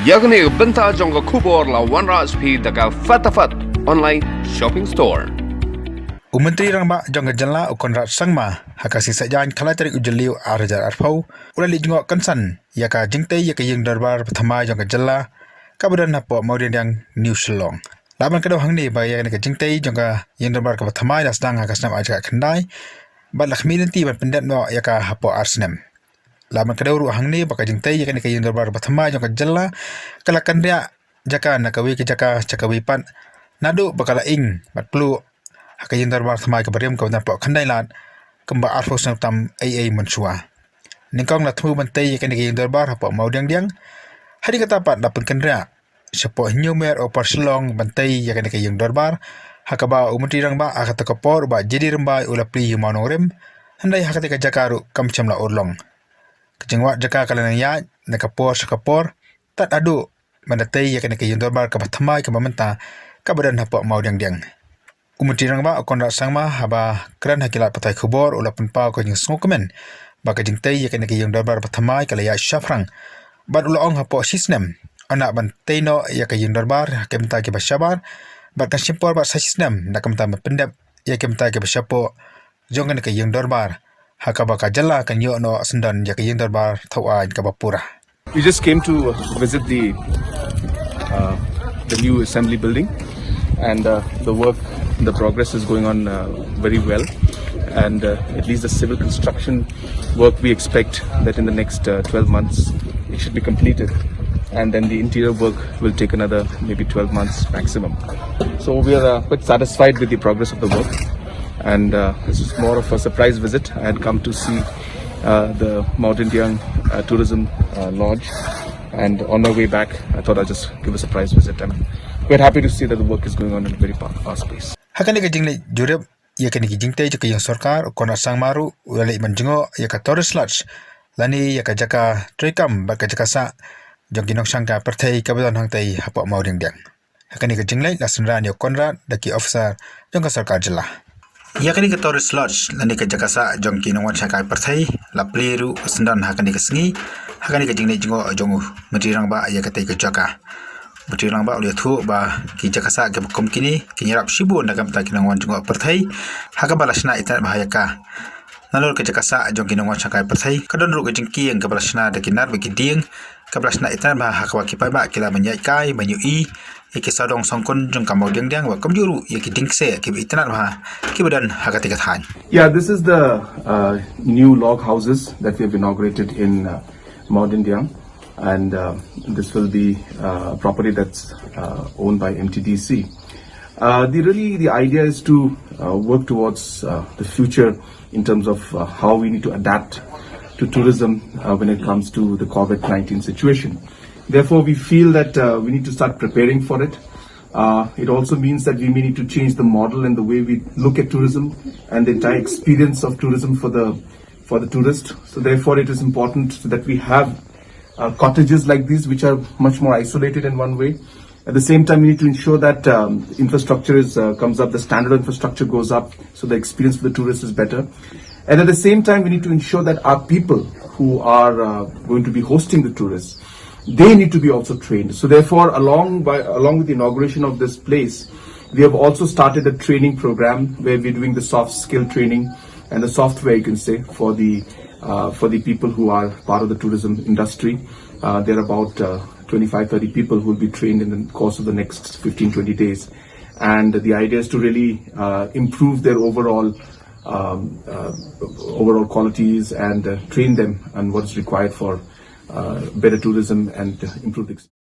Yakni Leit Jngoh Kynsan daga Fatafat online shopping store. Menteri Rangba Jongga Jylla Konrad Sangma hakasi sajan kala tarik ujeliu arjar arfau Leit Jngoh Kynsan yaka Jingtei yaka Iingdorbar Thawain Jongga Jylla kabadan hapo maudin yang New Shillong. Laban kedua hangni baya ka Jingtei Jongga Iingdorbar ka Thawain dasdang hakasnam ajak kendai bat lakhmi nanti ban pendat no yaka hapo arsnem. Laban kedua ru hangni baka Jingtei yaka Iingdorbar Thawain Jongga Jylla kala kandria jaka nakawi ke jaka cakawi pan nadu bakala ing bat pelu haka Iingdorbar Thawain ka bariam ka nampak kandai lat kemba arfos tam AA mensua. Ningkong la thmu bantai yaka Iingdorbar hapo maudang hari kata pat dapat kendria sepo nyumer opar selong bantai yaka Iingdorbar hakaba Menteri Rangba akata kapor ba jadi rembai ulapli humanorem handai hakata ka jakaru kamcam la orlong. Kejengwat jaka kalanang ya nakapor sakapor tat adu mandatai yaka Iingdorbar ka Thawain ka mamenta kabadan hapo maudang Menteri Rangba Konrad Sangma haba keran hakilat patai khubor ulapun pau ka jing smokemen baka Jingtei yaka Iingdorbar Thawain ka laya syafrang bat ulaong hapo sisnem anak bantai no yaka Iingdorbar kemta ke basyabar bat kan simpor bat sisnem nak kemta pendap ya kemta ke basyapo jongan ka Iingdorbar hakaba ka Jylla kan yo no sendan yaka Iingdorbar Thawain ka bapura. We just came to visit the new assembly building, and the progress is going on very well. And at least the civil construction work, we expect that in the next 12 months it should be completed, and then the interior work will take another maybe 12 months maximum. So we are quite satisfied with the progress of the work, and this is more of a surprise visit. I had come to see the Mount Indian Tourism Lodge, and on my way back I thought I'll just give a surprise visit. I'm quite happy to see that the work is going on in a very fast pace. Hakani ka jingle jurep yaka Jingtei jaka yang sarkar Konrad Sangmaru Leit Jngoh yaka tourist lodge lani yaka jaka trekam baka jaka sa jongginong sangka pertai kabadan hangtai hapo mauding diang. Hakani ka jingle lasenran yo Konrad daki officer jongga sarkar Jylla. Yakani ka tourist lodge lani ka jaka sa jongginong sangka pertai la pliru sendan hakani ka sengi hakani ka jingle Jngoh Menteri Rangba yaka tai ka jaka. Menteri Rangba ulia thu ba ki jaka sa ke bukom kini kinyarap sibun nakam ta kinangwan Jngoh pertai haka balasna itan bahaya ka nalur ke jaka sa jong kinangwan sakai pertai kadon ru ke jengki yang ke balasna de kinar bagi ding ke balasna itan bah haka wa ki pai ba kila manyai kai manyui iki sadong songkon jong kamau ding wa kamjuru yaki dingse ke itan bah ki badan haka tiga than. Yeah, this is the new log houses that we have inaugurated in Mount Indian. And this will be property that's owned by MTDC. The idea is to work towards the future in terms of how we need to adapt to tourism when it comes to the COVID-19 situation. Therefore, we feel that we need to start preparing for it. It also means that we may need to change the model and the way we look at tourism and the entire experience of tourism for the tourist. So therefore, it is important that we have cottages like these, which are much more isolated in one way. At the same time, we need to ensure that infrastructure comes up, the standard of infrastructure goes up, so the experience for the tourist is better. And at the same time, we need to ensure that our people who are going to be hosting the tourists, they need to be also trained. So therefore, along with the inauguration of this place, we have also started a training program where we're doing the soft skill training and the software, you can say, for the people who are part of the tourism industry. There are about 25-30 people who will be trained in the course of the next 15-20 days. And the idea is to really improve their overall qualities and train them on what is required for better tourism and improve the experience.